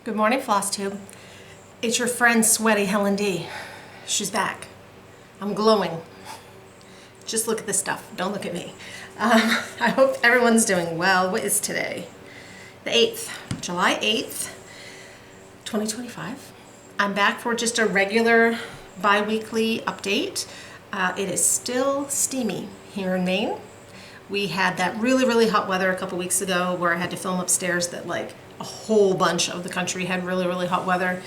Good morning, Flosstube. It's your friend Sweaty Helen D. She's back. I'm glowing. Just look at this stuff. Don't look at me. I hope everyone's doing well. What is today? The 8th, July 8th, 2025. I'm back for just a regular bi-weekly update. It is still steamy here in Maine. We had that really hot weather a couple weeks ago where I had to film upstairs that like a whole bunch of the country had really hot weather,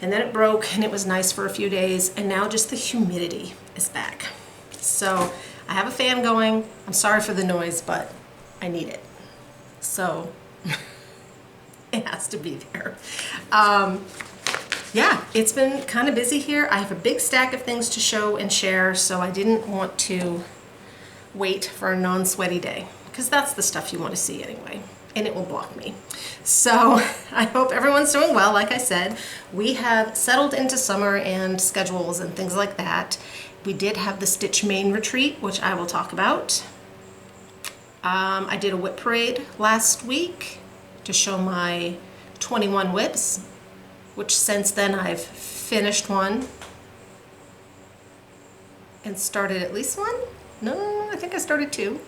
and then it broke and it was nice for a few days, and now just the humidity is back. So I have a fan going. I'm sorry for the noise, but I need it. So it has to be there. Yeah, it's been kind of busy here. I have a big stack of things to show and share, so I didn't want to wait for a non-sweaty day, because that's the stuff you want to see anyway, and it will block me. So I hope everyone's doing well. Like I said, we have settled into summer and schedules and things like that. We did have the Stitch Maine retreat, which I will talk about. I did a whip parade last week to show my 21 whips, which since then I've finished one and started at least one. No, I think I started two.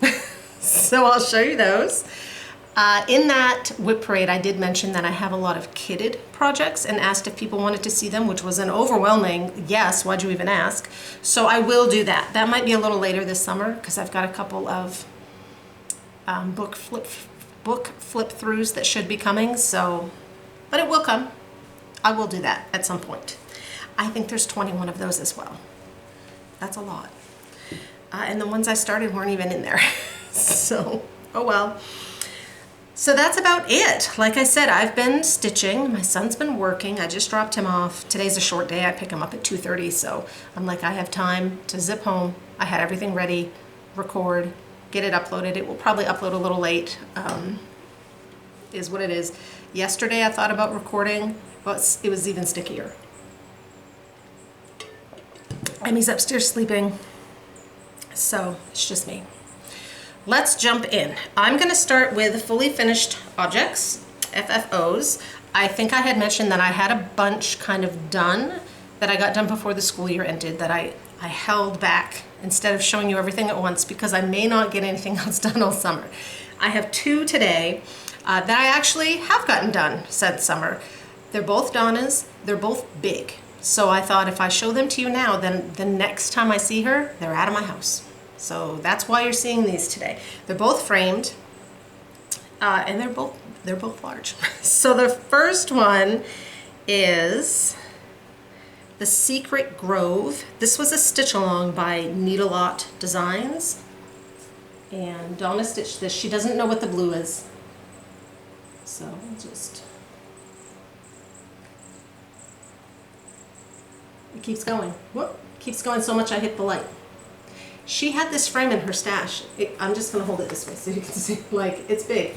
So I'll show you those. In that whip parade, I did mention that I have a lot of kitted projects and asked if people wanted to see them, which was an overwhelming yes. Why'd you even ask? So I will do that. That might be a little later this summer because I've got a couple of book flip throughs that should be coming. So, but it will come. I will do that at some point. I think there's 21 of those as well. That's a lot. And the ones I started weren't even in there. So, oh well. So that's about it. Like I said, I've been stitching. My son's been working. I just dropped him off. Today's a short day. I pick him up at 2:30, so I'm like, I have time to zip home. I had everything ready, record, get it uploaded. It will probably upload a little late, is what it is. Yesterday I thought about recording, but it was even stickier. Emmy's upstairs sleeping, so it's just me. Let's jump in. I'm going to start with fully finished objects, FFOs. I think I had mentioned that I had a bunch kind of done that I got done before the school year ended that I held back instead of showing you everything at once because I may not get anything else done all summer. I have two today that I actually have gotten done since summer. They're both Donna's. They're both big. So I thought if I show them to you now, then the next time I see her, they're out of my house. So that's why you're seeing these today. They're both framed, and they're both large. So the first one is The Secret Grove. This was a stitch along by Needle-Lot Designs, and Donna stitched this. She doesn't know what the blue is, so I'll just. It keeps going. Whoop! Keeps going so much I hit the light. She had this frame in her stash. I'm just gonna hold it this way so you can see, like, it's big.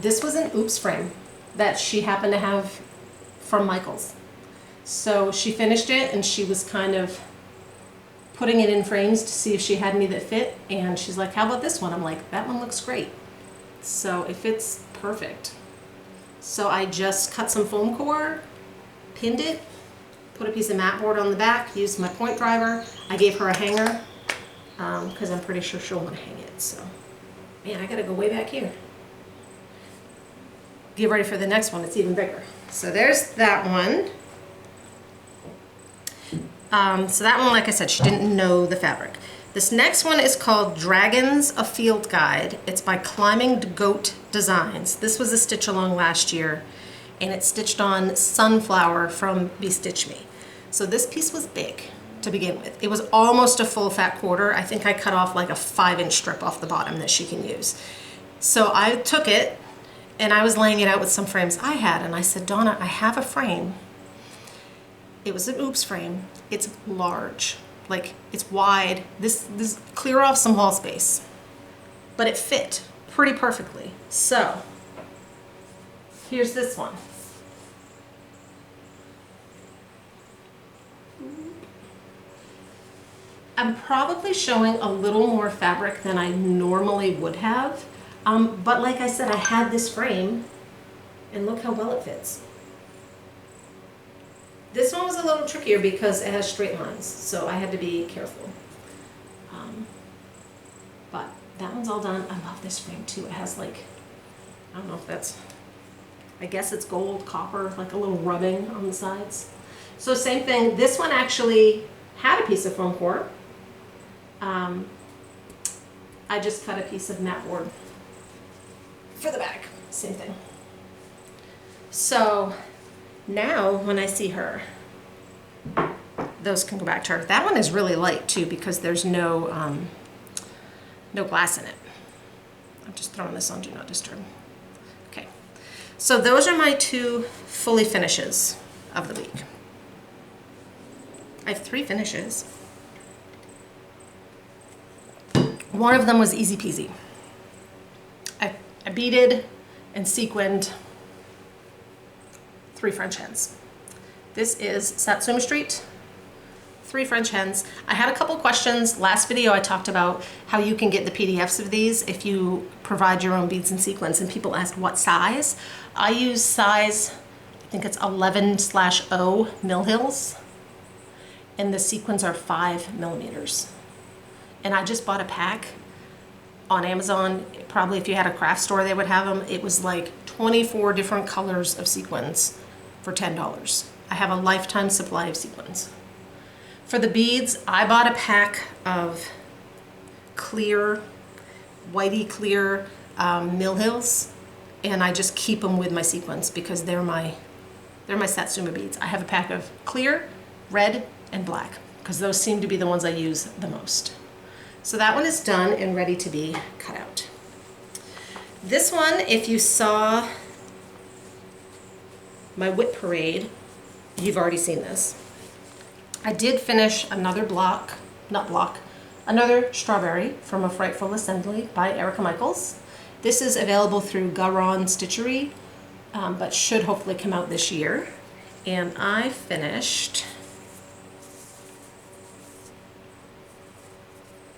This was an oops frame that she happened to have from Michael's. So she finished it and she was kind of putting it in frames to see if she had any that fit. And she's like, how about this one? I'm like, that one looks great. So it fits perfect. So I just cut some foam core, pinned it, put a piece of mat board on the back, used my point driver. I gave her a hanger, because I'm pretty sure she'll want to hang it. So, man, I gotta go way back here. Get ready for the next one. It's even bigger. So there's that one. So that one, like I said, she didn't know the fabric. This next one is called Dragons, a Field Guide. It's by Climbing Goat Designs. This was a stitch along last year, and it's stitched on Sunflower from Be Stitch Me. So this piece was big to begin with. It was almost a full fat quarter. I think I cut off like a 5-inch strip off the bottom that she can use. So I took it and I was laying it out with some frames I had, and I said, Donna, I have a frame. It was an oops frame. It's large, like it's wide. This clear off some wall space, but it fit pretty perfectly. So here's this one. I'm probably showing a little more fabric than I normally would have, but like I said, I had this frame, and look how well it fits. This one was a little trickier because it has straight lines, so I had to be careful. But that one's all done. I love this frame too. It has like, I don't know if that's, I guess it's gold, copper, like a little rubbing on the sides. So same thing, this one actually had a piece of foam core. I just cut a piece of mat board for the back, same thing. So now when I see her, those can go back to her. That one is really light too because there's no no glass in it. I'm just throwing this on Do Not Disturb. Okay, so those are my 2 fully finishes of the week. I have 3 finishes. One of them was easy peasy. I beaded and sequined 3 French hens. This is Satsuma Street, 3 French hens. I had a couple questions. Last video I talked about how you can get the PDFs of these if you provide your own beads and sequins, and people asked what size. I use size, I think it's 11/0 mill hills, and the sequins are 5 millimeters. And I just bought a pack on Amazon. Probably if you had a craft store, they would have them. It was like 24 different colors of sequins for $10. I have a lifetime supply of sequins. For the beads, I bought a pack of clear, whitey clear mill hills, and I just keep them with my sequins because they're my Satsuma beads. I have a pack of clear, red, and black because those seem to be the ones I use the most. So that one is done and ready to be cut out. This one, if you saw my whip parade, you've already seen this. I did finish another another strawberry from A Frightful Assembly by Erica Michaels. This is available through Garon Stitchery, but should hopefully come out this year. And I finished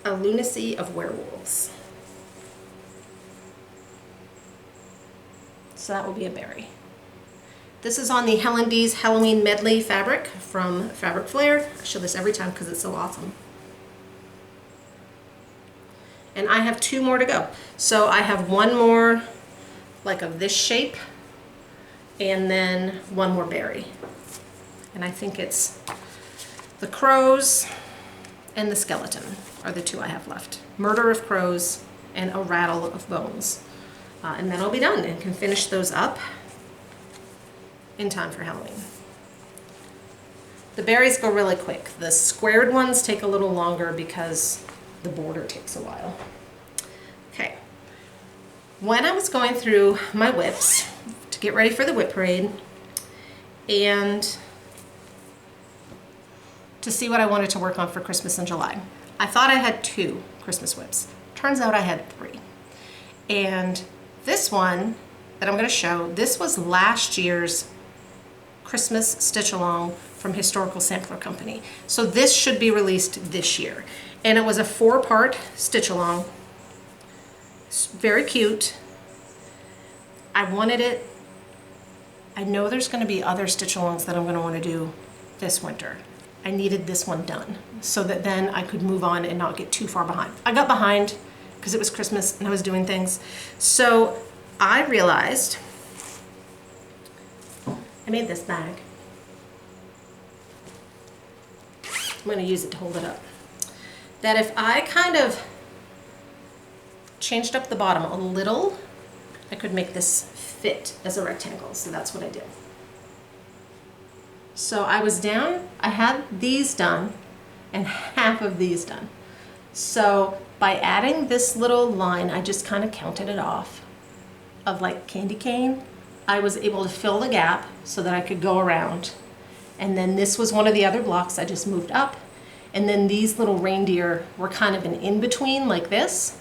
A Lunacy of Werewolves. So that will be a berry. This is on the Helen D's Halloween Medley fabric from Fabric Flair. I show this every time because it's so awesome. And I have 2 more to go. So I have 1 more like of this shape and then 1 more berry. And I think it's the crows and the skeleton are the 2 I have left. Murder of Crows and A Rattle of Bones. And then I'll be done and can finish those up in time for Halloween. The berries go really quick. The squared ones take a little longer because the border takes a while. Okay. When I was going through my whips to get ready for the whip parade and to see what I wanted to work on for Christmas in July, I thought I had 2 Christmas whips. Turns out I had 3. And this one that I'm going to show, this was last year's Christmas stitch along from Historical Sampler Company. So this should be released this year. And it was a 4-part stitch along. It's very cute. I wanted it. I know there's going to be other stitch alongs that I'm going to want to do this winter. I needed this one done so that then I could move on and not get too far behind. I got behind because it was Christmas and I was doing things. So I realized I made this bag. I'm going to use it to hold it up. That if I kind of changed up the bottom a little, I could make this fit as a rectangle. So that's what I did. So I was down, I had these done and half of these done. So by adding this little line, I just kind of counted it off of like candy cane. I was able to fill the gap so that I could go around. And then this was one of the other blocks I just moved up. And then these little reindeer were kind of an in-between like this.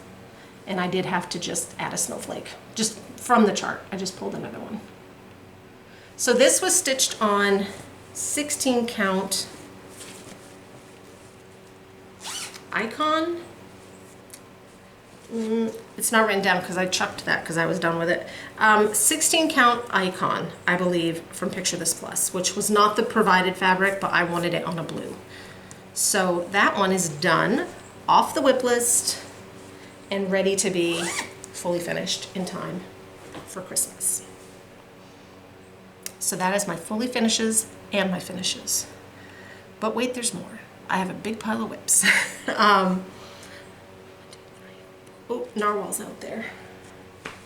And I did have to just add a snowflake, just from the chart. I just pulled another one. So this was stitched on 16 count icon. It's not written down because I chucked that because I was done with it. 16 count icon, I believe, from Picture This Plus, which was not the provided fabric, but I wanted it on a blue. So that one is done, off the whip list, and ready to be fully finished in time for Christmas. So that is my fully finishes and my finishes. But wait, there's more. I have a big pile of whips. Oh, narwhal's out there.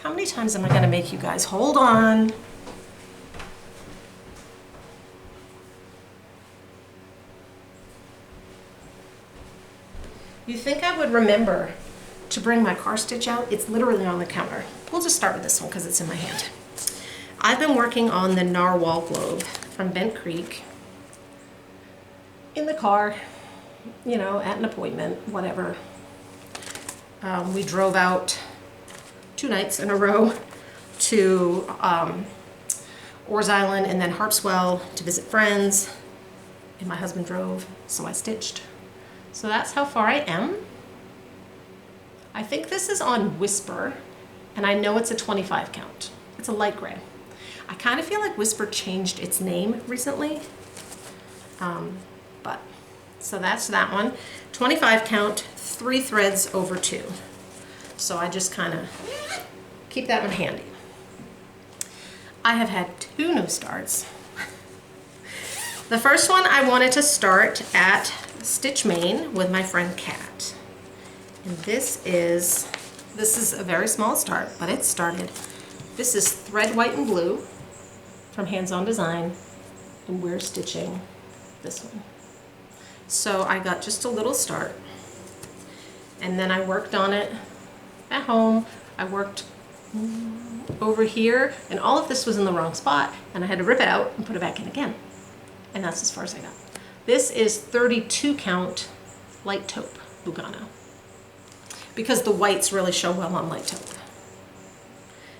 How many times am I gonna make you guys hold on? You think I would remember to bring my car stitch out? It's literally on the counter. We'll just start with this one because it's in my hand. I've been working on the narwhal globe from Bent Creek in the car, you know, at an appointment, whatever. We drove out 2 nights in a row to Orr's Island and then Harpswell to visit friends, and my husband drove, so I stitched. So that's how far I am. I think this is on Whisper, and I know it's a 25 count. It's a light gray. I kind of feel like Whisper changed its name recently, but so that's that one. 25 count, 3 threads over 2. So I just kind of keep that one handy. I have had 2 new starts. The first one I wanted to start at Stitch Main with my friend Kat. And this is a very small start, but it started. This is thread white and blue from Hands On Design, and we're stitching this one. So I got just a little start, and then I worked on it at home. I worked over here, and all of this was in the wrong spot, and I had to rip it out and put it back in again. And that's as far as I got. This is 32 count light taupe Lugano, because the whites really show well on light taupe.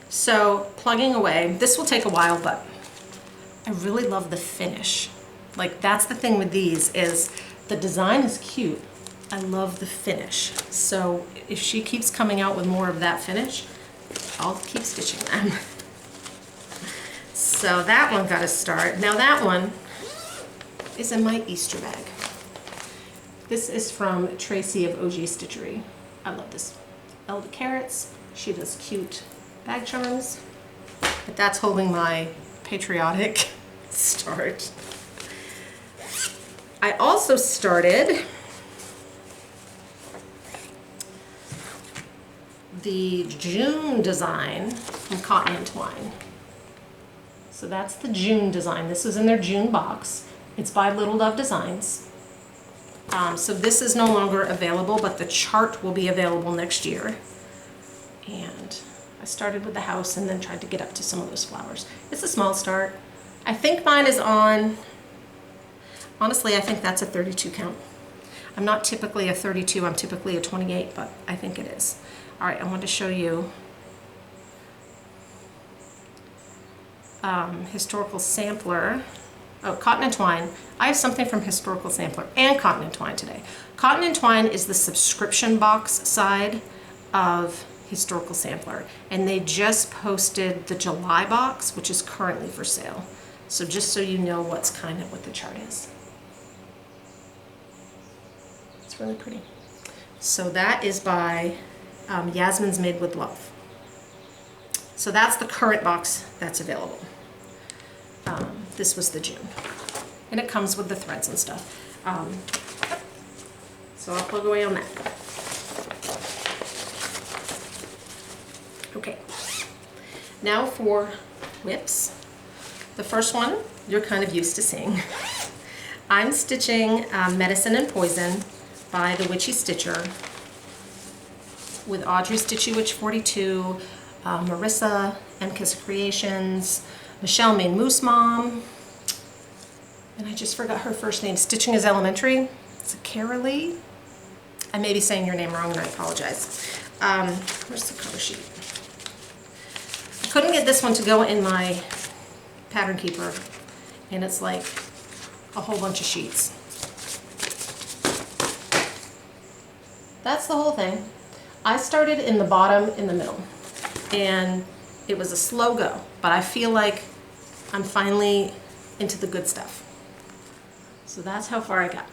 So plugging away, this will take a while, but I really love the finish. Like, that's the thing with these, is the design is cute. I love the finish. So if she keeps coming out with more of that finish, I'll keep stitching them. So that one got a start. Now that one is in my Easter bag. This is from Tracy of OG Stitchery. I love this. Elda Carrots. She does cute bag charms. But that's holding my patriotic start. I also started the June design from Cotton and Twine. So that's the June design. This was in their June box. It's by Little Dove Designs. So this is no longer available, but the chart will be available next year. And I started with the house and then tried to get up to some of those flowers. It's a small start. I think mine is on, honestly, I think that's a 32 count. I'm not typically a 32, I'm typically a 28, but I think it is. All right, I want to show you Historical Sampler. Oh, Cotton and Twine. I have something from Historical Sampler and Cotton and Twine today. Cotton and Twine is the subscription box side of Historical Sampler, and they just posted the July box, which is currently for sale. So just so you know what the chart is. It's really pretty. So that is by Yasmin's Made with Love. So that's the current box that's available. This was the June. And it comes with the threads and stuff. So I'll plug away on that. Okay. Now for whips. The first one you're kind of used to seeing. I'm stitching Medicine and Poison by the Witchy Stitcher with Audrey Stitchy Witch 42, Marissa, MKiss Creations, Michelle Main Moose Mom, and I just forgot her first name. Stitching is Elementary. It's a Carolee. I may be saying your name wrong and I apologize. Where's the cover sheet? I couldn't get this one to go in my pattern keeper, and it's like a whole bunch of sheets. That's the whole thing. I started in the bottom in the middle, and it was a slow go, but I feel like I'm finally into the good stuff. So that's how far I got.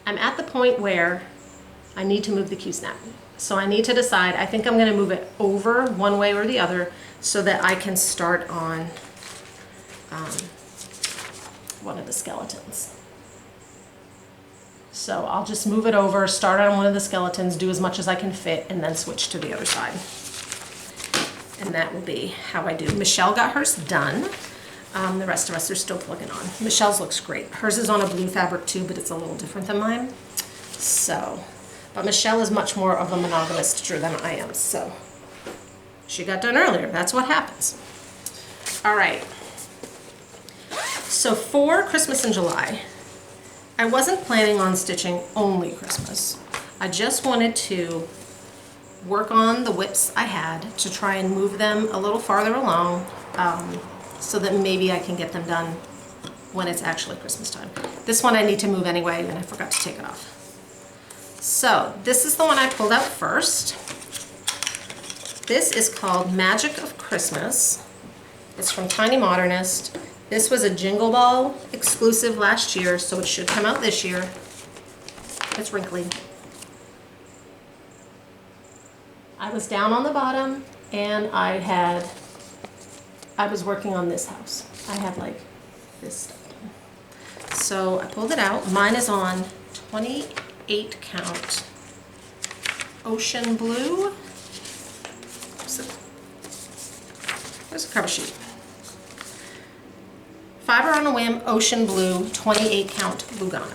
I'm at the point where I need to move the Q-snap. So I need to decide, I think I'm gonna move it over one way or the other so that I can start on one of the skeletons. So I'll just move it over, start on one of the skeletons, do as much as I can fit, and then switch to the other side. And that will be how I do. Michelle got hers done. The rest of us are still plugging on. Michelle's looks great. Hers is on a blue fabric too, but it's a little different than mine. So, but Michelle is much more of a monogamous stitcher than I am, so she got done earlier. That's what happens. All right. So for Christmas in July, I wasn't planning on stitching only Christmas. I just wanted to work on the whips I had to try and move them a little farther along, so that maybe I can get them done when it's actually Christmas time. This one I need to move anyway, and I forgot to take it off. So this is the one I pulled out first. This is called Magic of Christmas. It's from Tiny Modernist. This was a Jingle Ball exclusive last year, so it should come out this year. It's wrinkly. I was down on the bottom, and I was working on this house. I had like this stuff done. So I pulled it out. Mine is on 28 count ocean blue. Where's the cover sheet? Fiber on a Whim ocean blue 28 count Lugano.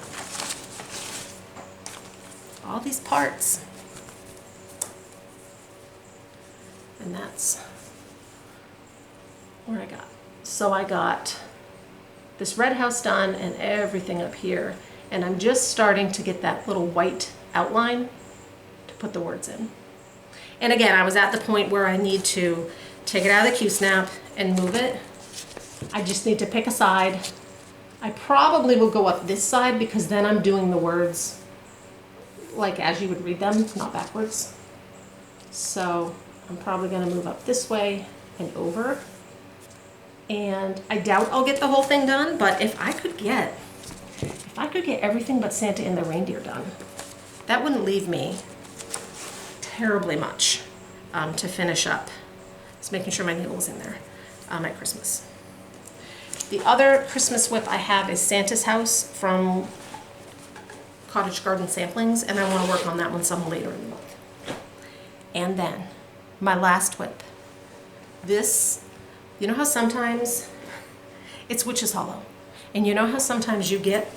All these parts. And that's where I got. So I got this red house done and everything up here, and I'm just starting to get that little white outline to put the words in. And again, I was at the point where I need to take it out of the Q-snap and move it. I just need to pick a side. I probably will go up this side because then I'm doing the words like as you would read them, not backwards. So I'm probably gonna move up this way and over. And I doubt I'll get the whole thing done, but if I could get everything but Santa and the reindeer done, that wouldn't leave me terribly much to finish up. Just making sure my needle is in there at Christmas. The other Christmas whip I have is Santa's House from Cottage Garden Samplings, and I want to work on that one some later in the month. And then my last whip. This, you know how sometimes it's Witch's Hollow, and you know how sometimes you get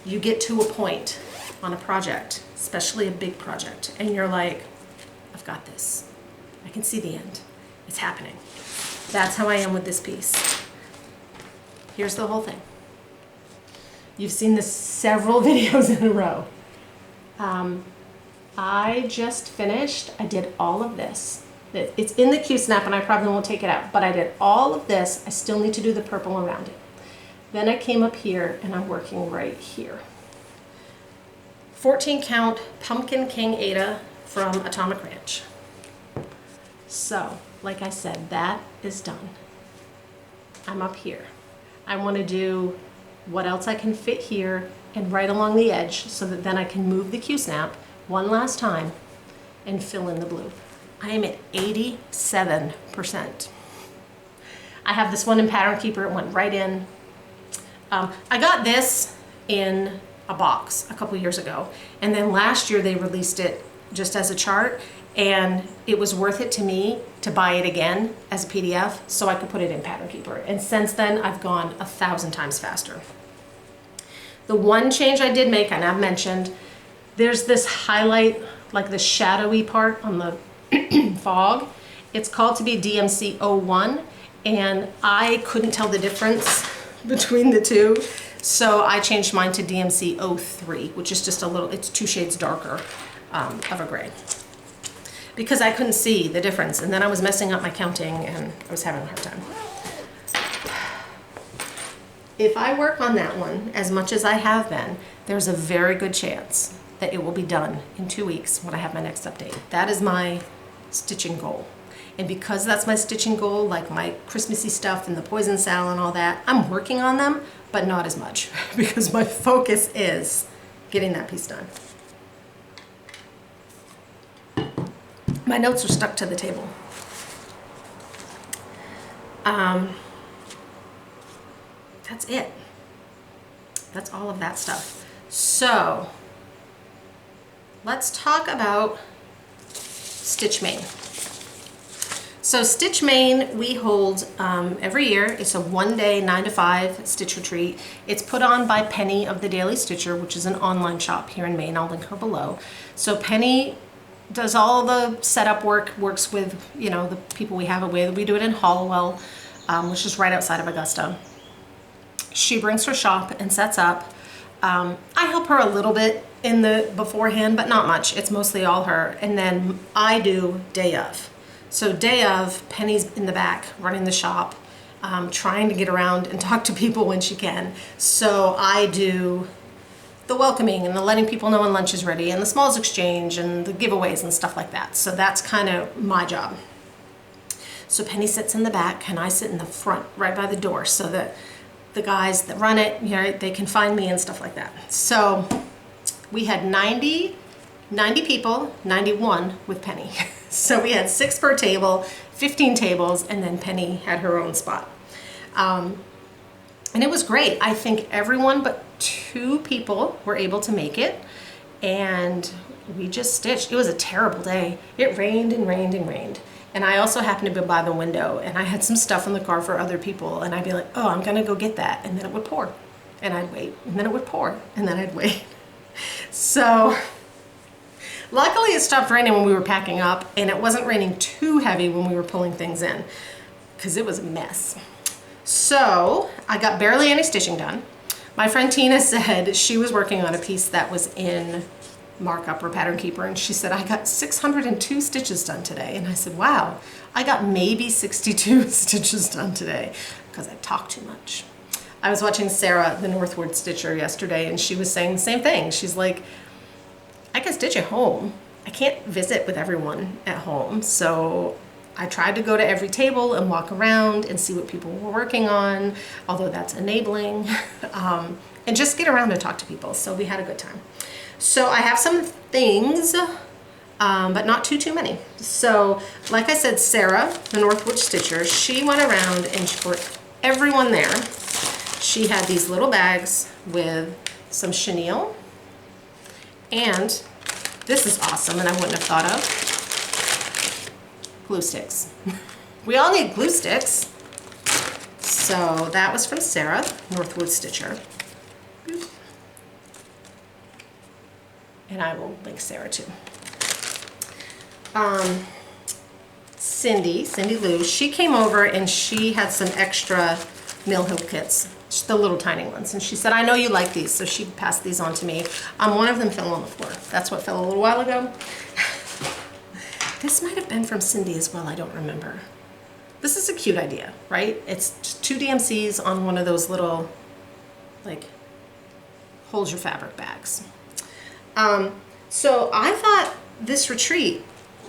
to a point on a project, especially a big project, and you're like, I've got this. I can see the end. It's happening. That's how I am with this piece. Here's the whole thing. You've seen this several videos in a row. I just finished, I did all of this. It's in the Q-snap and I probably won't take it out, but I did all of this. I still need to do the purple around it. Then I came up here and I'm working right here. 14 count Pumpkin King Ada from Atomic Ranch. So, like I said, that is done. I'm up here. I want to do what else I can fit here and right along the edge so that then I can move the Q-snap one last time and fill in the blue. I am at 87%. I have this one in Pattern Keeper. It went right in. I got this in a box a couple years ago, and then last year they released it just as a chart, and it was worth it to me to buy it again as a PDF so I could put it in Pattern Keeper. And since then, I've gone 1,000 times faster. The one change I did make, and I've mentioned, there's this highlight, like the shadowy part on the fog. It's called to be DMC 01, and I couldn't tell the difference between the two, so I changed mine to DMC 03, which is just a little, it's 2 shades darker of a gray, because I couldn't see the difference, and then I was messing up my counting and I was having a hard time. If I work on that one as much as I have been, there's a very good chance that it will be done in 2 weeks when I have my next update. That is my stitching goal. And because that's my stitching goal, like my Christmassy stuff and the poison salad and all that, I'm working on them, but not as much because my focus is getting that piece done. My notes are stuck to the table. That's it. That's all of that stuff. So let's talk about Stitch Maine. So Stitch Maine we hold every year. It's a one-day 9 to 5 stitch retreat. It's put on by Penny of the Daily Stitcher, which is an online shop here in Maine. I'll link her below. So Penny does all the setup work, works with, you know, the people we have away. We do it in Hollowell, which is right outside of Augusta. She brings her shop and sets up. I help her a little bit in the beforehand, but not much. It's mostly all her. And then I do day of. So day of, Penny's in the back running the shop, trying to get around and talk to people when she can. So I do the welcoming and the letting people know when lunch is ready and the smalls exchange and the giveaways and stuff like that. So that's kind of my job. So Penny sits in the back and I sit in the front right by the door so that the guys that run it, you know, they can find me and stuff like that. So we had 90 people, 91 with Penny. So we had 6 per table, 15 tables, and then Penny had her own spot. And it was great. I think everyone but 2 people were able to make it, and we just stitched. It was a terrible day. It rained and rained and rained. And I also happened to be by the window, and I had some stuff in the car for other people, and I'd be like, oh, I'm gonna go get that, and then it would pour. And I'd wait, and then it would pour, and then I'd wait. So luckily it stopped raining when we were packing up, and it wasn't raining too heavy when we were pulling things in, because it was a mess. So I got barely any stitching done. My friend Tina said she was working on a piece that was in Markup or Pattern Keeper, and she said, I got 602 stitches done today. And I said, wow, I got maybe 62 stitches done today because I talk too much. I was watching Sarah, the Northwood Stitcher, yesterday, and she was saying the same thing. She's like, I can stitch at home. I can't visit with everyone at home. So I tried to go to every table and walk around and see what people were working on, although that's enabling, and just get around and talk to people. So we had a good time. So I have some things, but not too many. So like I said, Sarah, the Northwood Stitcher, she went around and for everyone there, she had these little bags with some chenille, and this is awesome, and I wouldn't have thought of, glue sticks. We all need glue sticks. So that was from Sarah, Northwood Stitcher. And I will link Sarah too. Cindy Lou, she came over and she had some extra Mill Hill kits, the little tiny ones. And she said, I know you like these, so she passed these on to me. One of them fell on the floor. That's what fell a little while ago. This might have been from Cindy as well, I don't remember. This is a cute idea, right? It's just 2 DMCs on one of those little, like, hold your fabric bags. So I thought this retreat,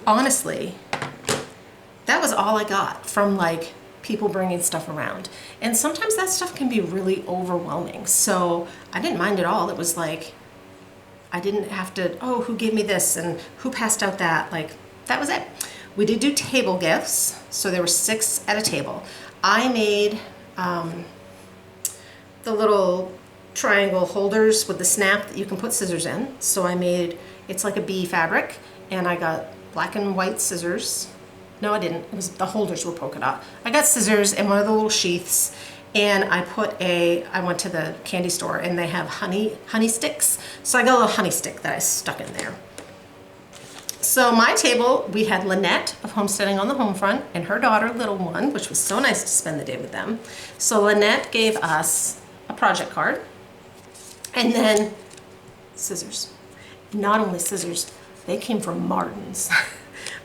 honestly, that was all I got from like people bringing stuff around. And sometimes that stuff can be really overwhelming. So I didn't mind at all. It was like, I didn't have to, oh, who gave me this and who passed out that? Like, that was it. We did do table gifts. So there were 6 at a table. I made the little triangle holders with the snap that you can put scissors in. So I made, it's like a bee fabric, and I got black and white scissors. No, I didn't. It was, the holders were polka dot. I got scissors and one of the little sheaths, and I went to the candy store and they have honey sticks. So I got a little honey stick that I stuck in there. So my table, we had Lynette of Homesteading on the Home Front and her daughter, little one, which was so nice to spend the day with them. So Lynette gave us a project card, and then scissors. Not only scissors, they came from Martin's.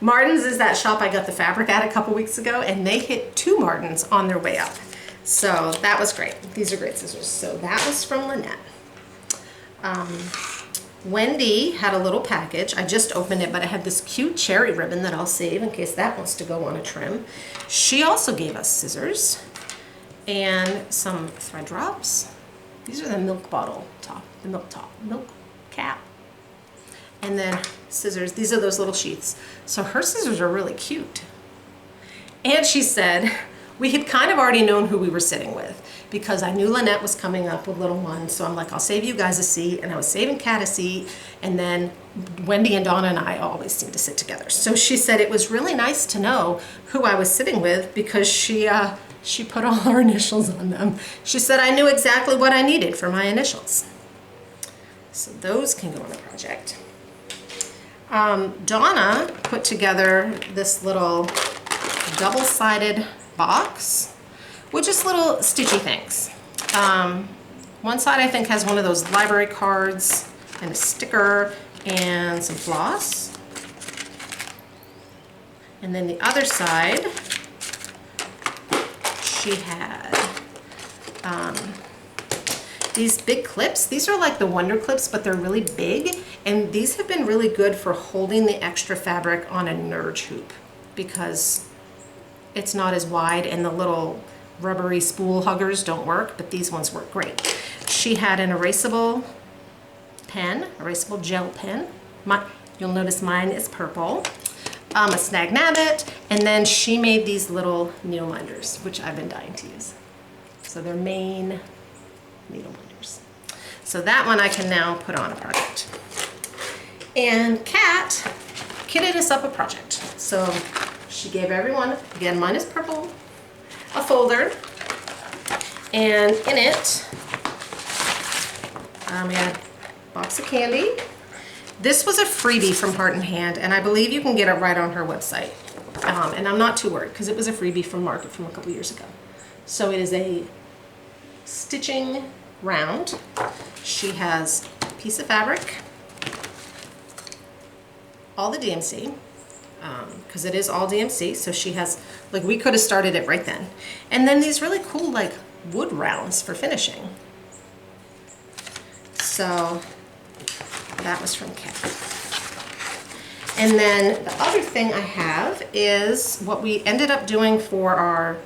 Martin's is that shop I got the fabric at a couple weeks ago, and they hit 2 Martins on their way up. So that was great. These are great scissors. So that was from Lynette. Wendy had a little package. I just opened it, but it had this cute cherry ribbon that I'll save in case that wants to go on a trim. She also gave us scissors and some thread drops. These are the milk bottle top, milk cap. And then scissors. These are those little sheaths. So her scissors are really cute. And she said, we had kind of already known who we were sitting with because I knew Lynette was coming up with little ones. So I'm like, I'll save you guys a seat. And I was saving Kat a seat. And then Wendy and Donna and I always seem to sit together. So she said it was really nice to know who I was sitting with because she put all our initials on them. She said I knew exactly what I needed for my initials. So those can go on the project. Donna put together this little double-sided box with just little stitchy things. One side I think has one of those library cards and a sticker and some floss. And then the other side, she had these big clips. These are like the Wonder Clips, but they're really big. And these have been really good for holding the extra fabric on a nurge hoop because it's not as wide and the little rubbery spool huggers don't work, but these ones work great. She had an erasable pen, erasable gel pen. You'll notice mine is purple. A snag nabbit, and then she made these little needle minders, which I've been dying to use. So they're Maine needle minders. So that one I can now put on a project. And Kat kitted us up a project. So she gave everyone, again, mine is purple, a folder, and in it, we had a box of candy. This was a freebie from Heart and Hand, and I believe you can get it right on her website. And I'm not too worried because it was a freebie from Market from a couple years ago. So it is a stitching round. She has a piece of fabric, all the DMC, because it is all DMC, so she has, like, we could have started it right then. And then these really cool, like, wood rounds for finishing. So that was from Kat. And then the other thing I have is what we ended up doing for our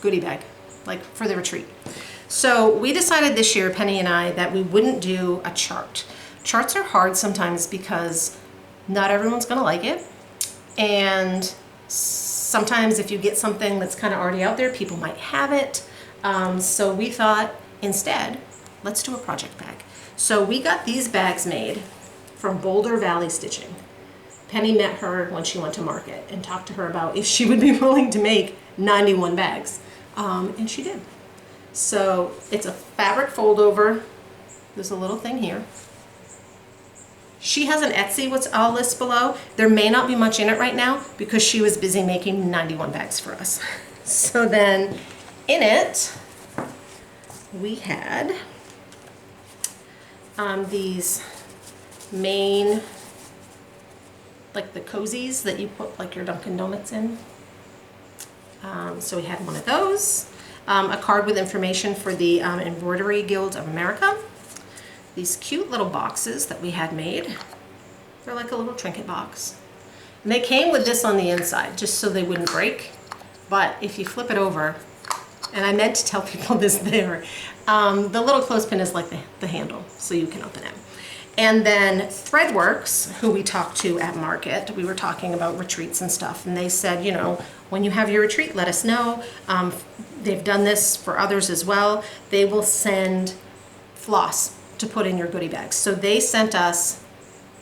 goodie bag, like for the retreat. So we decided this year, Penny and I, that we wouldn't do a chart. Charts are hard sometimes because not everyone's gonna like it. And sometimes if you get something that's kind of already out there, people might have it. So we thought instead, let's do a project bag. So we got these bags made from Boulder Valley Stitching. Penny met her when she went to market and talked to her about if she would be willing to make 91 bags. And she did. So it's a fabric fold over. There's a little thing here. She has an Etsy, which I'll list below. There may not be much in it right now because she was busy making 91 bags for us. So then in it, we had these main, like the cozies that you put like your Dunkin' Donuts in. So we had one of those, a card with information for the Embroidery Guild of America. These cute little boxes that we had made. They're like a little trinket box. And they came with this on the inside just so they wouldn't break. But if you flip it over, and I meant to tell people this there, the little clothespin is like the handle, so you can open it. And then Threadworks, who we talked to at Market, we were talking about retreats and stuff, and they said, you know, when you have your retreat, let us know. They've done this for others as well. They will send floss to put in your goodie bags. So they sent us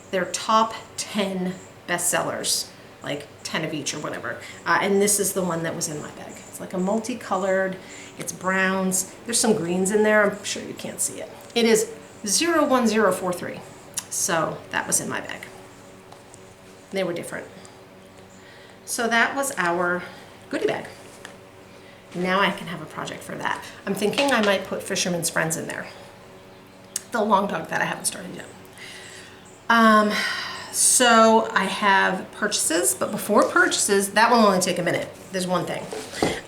their top 10 bestsellers, like 10 of each or whatever. And this is the one that was in my bag. It's like a multicolored, it's browns. There's some greens in there. I'm sure you can't see it. It is 01043. So that was in my bag. They were different. So that was our goodie bag. Now I can have a project for that. I'm thinking I might put Fisherman's Friends in there. The long dog that I haven't started yet. So I have purchases, but before purchases, that will only take a minute. There's one thing.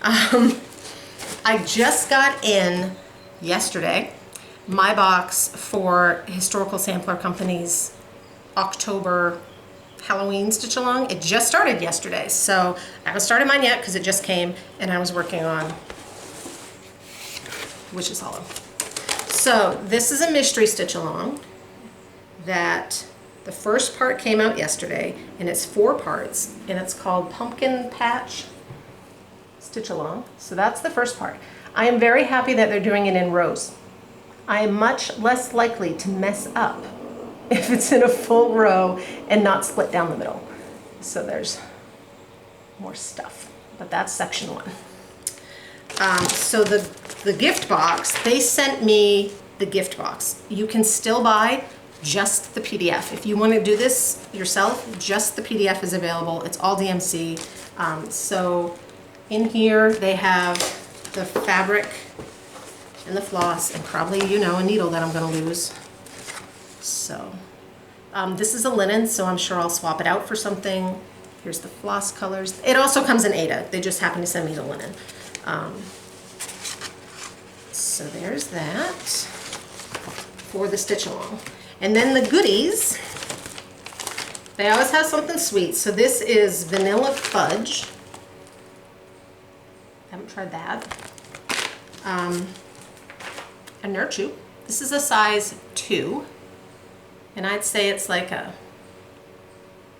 I just got in yesterday my box for Historical Sampler Company's October Halloween stitch along. It just started yesterday, so I haven't started mine yet because it just came and I was working on Witch's Hollow. So this is a mystery stitch along that the first part came out yesterday, and it's 4 parts, and it's called Pumpkin Patch Stitch Along. So that's the first part. I am very happy that they're doing it in rows. I am much less likely to mess up if it's in a full row and not split down the middle. So there's more stuff, but that's section 1. So the gift box, they sent me the gift box. You can still buy just the PDF. If you want to do this yourself, just the PDF is available. It's all DMC. So in here they have the fabric and the floss, and probably, you know, a needle that I'm going to lose. So this is a linen, so I'm sure I'll swap it out for something. Here's the floss colors. It also comes in Ada. They just happen to send me the linen. So there's that for the stitch along. And then the goodies, they always have something sweet. So this is vanilla fudge. Haven't tried that. A Nurchu. This is a size 2. And I'd say it's like a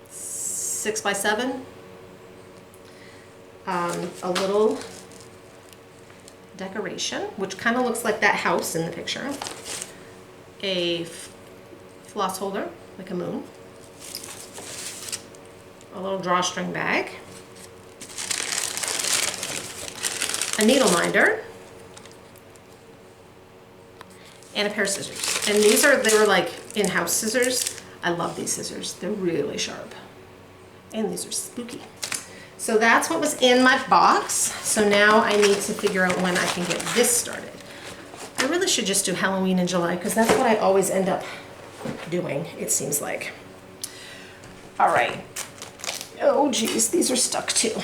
6 by 7. A little decoration, which kind of looks like that house in the picture. A floss holder, like a moon. A little drawstring bag. A needle minder. And a pair of scissors. And they were like in-house scissors. I love these scissors. They're really sharp. And these are spooky. So that's what was in my box. So now I need to figure out when I can get this started. I really should just do Halloween in July because that's what I always end up doing, it seems like. All right. Oh geez, these are stuck too.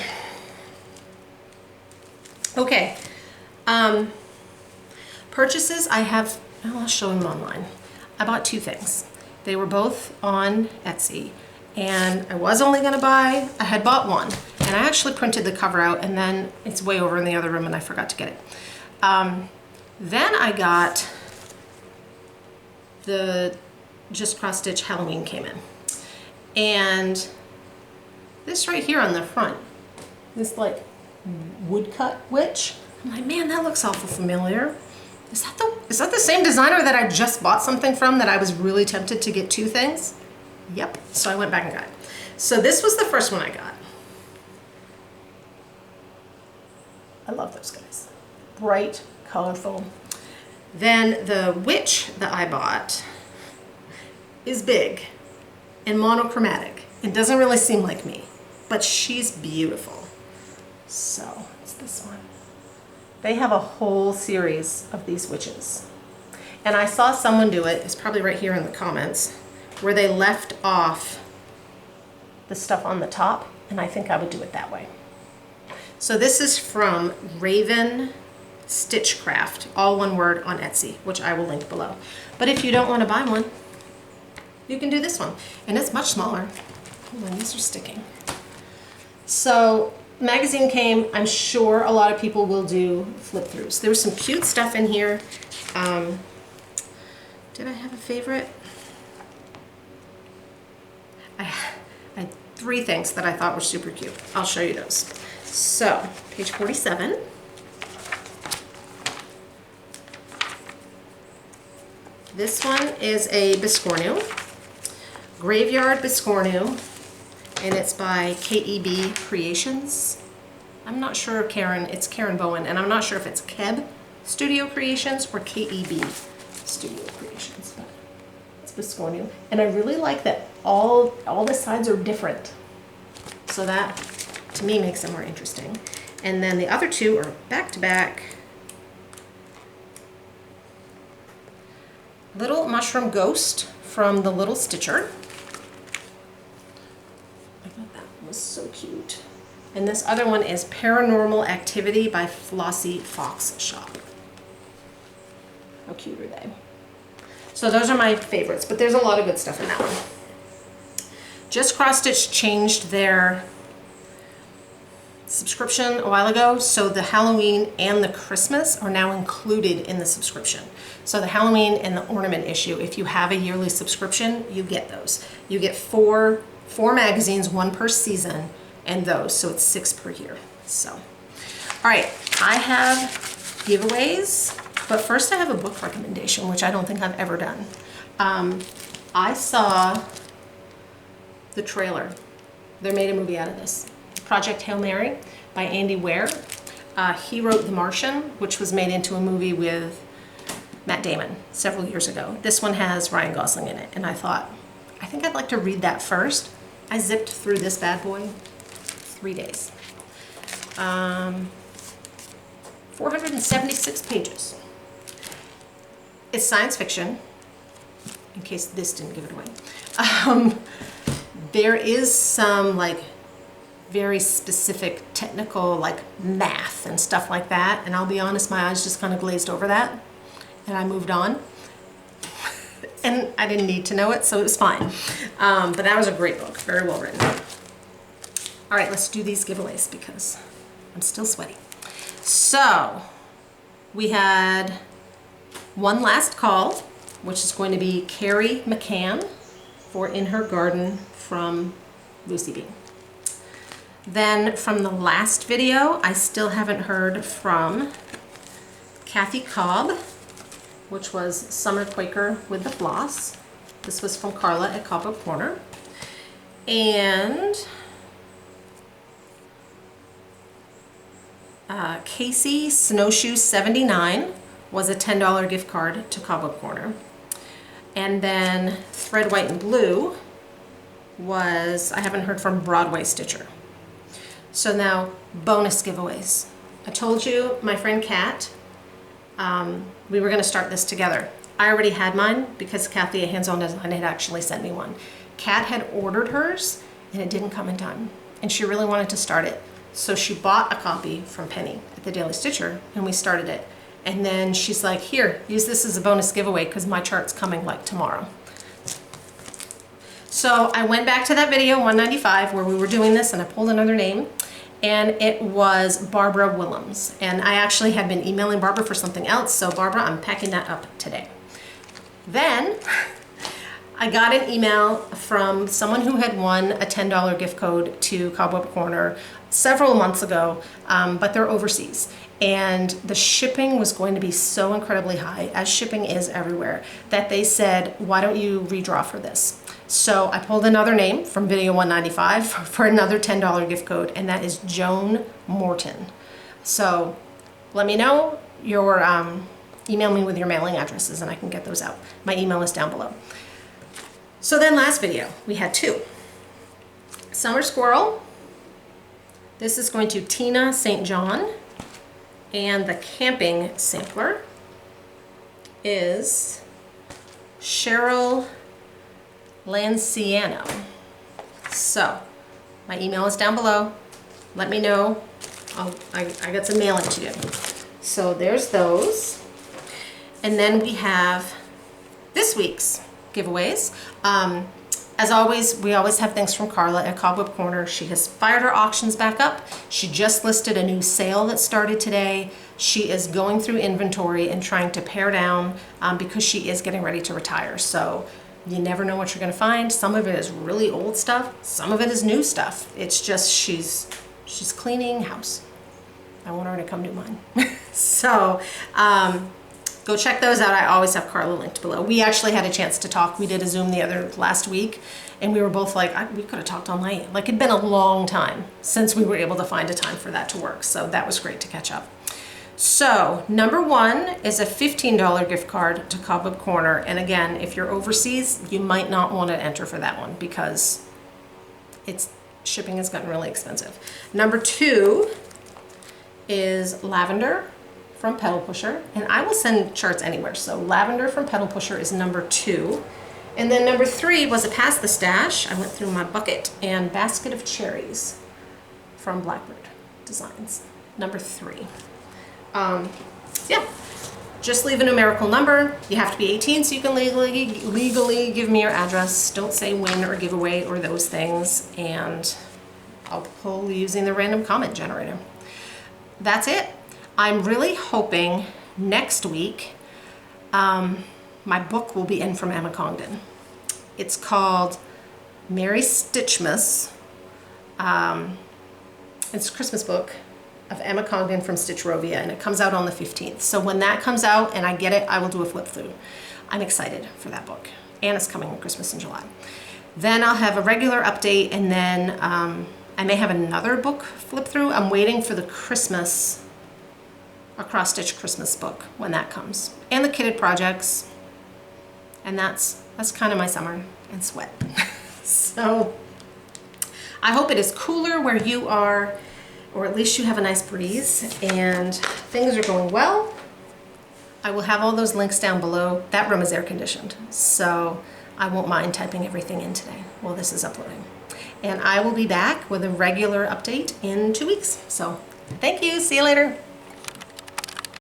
Okay. Purchases, I'll show them online. I bought 2 things. They were both on Etsy, and I was only gonna buy, I had bought one, and I actually printed the cover out, and then it's way over in the other room and I forgot to get it. Then I got the Just Cross Stitch Halloween came in. And this right here on the front, this like woodcut witch, I'm like, man, that looks awful familiar. Is that the same designer that I just bought something from that I was really tempted to get 2 things? Yep, so I went back and got it. So this was the first one I got. I love those guys. Bright, colorful. Then the witch that I bought is big and monochromatic and doesn't really seem like me, but she's beautiful. So it's this one. They have a whole series of these witches. And I saw someone do it, it's probably right here in the comments, where they left off the stuff on the top, and I think I would do it that way. So this is from Raven Stitchcraft, all one word, on Etsy, which I will link below. But if you don't want to buy one, you can do this one. And it's much smaller. Hold on, these are sticking. So magazine came. I'm sure a lot of people will do flip throughs. There was some cute stuff in here. Did I have a favorite? I had 3 things that I thought were super cute. I'll show you those. So, page 47. This one is a Biscornu, Graveyard Biscornu, and it's by KEB Creations. I'm not sure, it's Karen Bowen, and I'm not sure if it's Keb Studio Creations or KEB Studio Creations, but it's Biscornu. And I really like that all the sides are different. So that, to me, makes it more interesting. And then the other 2 are back to back. Little Mushroom Ghost from the Little Stitcher. I thought that was so cute. And this other one is Paranormal Activity by Flossie Fox Shop. How cute are they? So those are my favorites, but there's a lot of good stuff in that one. Just Cross Stitch changed their subscription a while ago, so the Halloween and the Christmas are now included in the subscription. So the Halloween and the ornament issue, if you have a yearly subscription, you get those. You get four magazines, one per season, and those, so it's 6 per year. So, all right, I have giveaways, but first I have a book recommendation, which I don't think I've ever done. I saw the trailer. They made a movie out of this. Project Hail Mary by Andy Weir. He wrote The Martian, which was made into a movie with Matt Damon several years ago. This one has Ryan Gosling in it, and I thought, I think I'd like to read that first. I zipped through this bad boy 3 days. 476 pages. It's science fiction, in case this didn't give it away. There is some like very specific technical like math and stuff like that, and I'll be honest, my eyes just kind of glazed over that and I moved on. And I didn't need to know it, so it was fine. But that was a great book, very well written. All right, let's do these giveaways because I'm still sweaty. So we had one last call, which is going to be Carrie McCann for In Her Garden from Lucy Bean. Then from the last video, I still haven't heard from Cathy Cobb, which was Summer Quaker with the Floss. This was from Carla at Cobweb Corner. And Kasey Snowshoe 79 was a $10 gift card to Cobweb Corner. And then Thread White and Blue was, I haven't heard from Broadway Stitcher. So now, bonus giveaways. I told you, my friend Kat, we were gonna start this together. I already had mine because Kathy at Hands On Design had actually sent me one. Kat had ordered hers and it didn't come in time. And she really wanted to start it. So she bought a copy from Penny at the Daily Stitcher and we started it. And then she's like, here, use this as a bonus giveaway because my chart's coming like tomorrow. So I went back to that video 195 where we were doing this and I pulled another name. And it was Barbara Willems. And I actually had been emailing Barbara for something else. So Barbara, I'm packing that up today. Then I got an email from someone who had won a $10 gift code to Cobweb Corner several months ago, but they're overseas. And the shipping was going to be so incredibly high, as shipping is everywhere, that they said, why don't you redraw for this? So I pulled another name from video 195 for another $10 gift code, and that is Joan Morton. So let me know your, email me with your mailing addresses and I can get those out. My email is down below. So then last video, we had two. Summer Squirrel. This is going to Tina St. John. And the camping sampler is Sheryl Lanciano. So my email is down below. Let me know. I got some mailing to do. So there's those. And then we have this week's giveaways. As always, we always have things from Carla at Cobweb Corner. She has fired her auctions back up. She just listed a new sale that started today. She is going through inventory and trying to pare down because she is getting ready to retire. So you never know what you're gonna find. Some of it is really old stuff. Some of it is new stuff. It's just she's cleaning house. I want her to come do mine. So go check those out. I always have Carla linked below. We actually had a chance to talk. We did a Zoom last week, and we were both like, we could have talked all night. Like, it'd been a long time since we were able to find a time for that to work. So that was great to catch up. So number one is a $15 gift card to Cobweb Corner. And again, if you're overseas, you might not want to enter for that one because shipping has gotten really expensive. Number two is Lavender from Pedal Pusher, and I will send charts anywhere. So Lavender from Pedal Pusher is number two. And then number three was a Pass the Stash. I went through my bucket, and Basket of Cherries from Blackbird Designs, number three. Yeah, Just leave a numerical number. You have to be 18 so you can legally give me your address. Don't say win or giveaway or those things. And I'll pull using the random comment generator. That's it. I'm really hoping next week my book will be in from Emma Congdon. It's called Merry Stitchmas. It's a Christmas book of Emma Congdon from Stitcherovia, and it comes out on the 15th. So when that comes out and I get it, I will do a flip through. I'm excited for that book. And it's coming on Christmas in July. Then I'll have a regular update, and then I may have another book flip through. I'm waiting for the Christmas, a cross stitch Christmas book when that comes. And the kitted projects. And that's kind of my summer and sweat. So I hope it is cooler where you are, or at least you have a nice breeze and things are going well. I will have all those links down below. That room is air conditioned, so I won't mind typing everything in today while this is uploading. And I will be back with a regular update in 2 weeks. So thank you, see you later.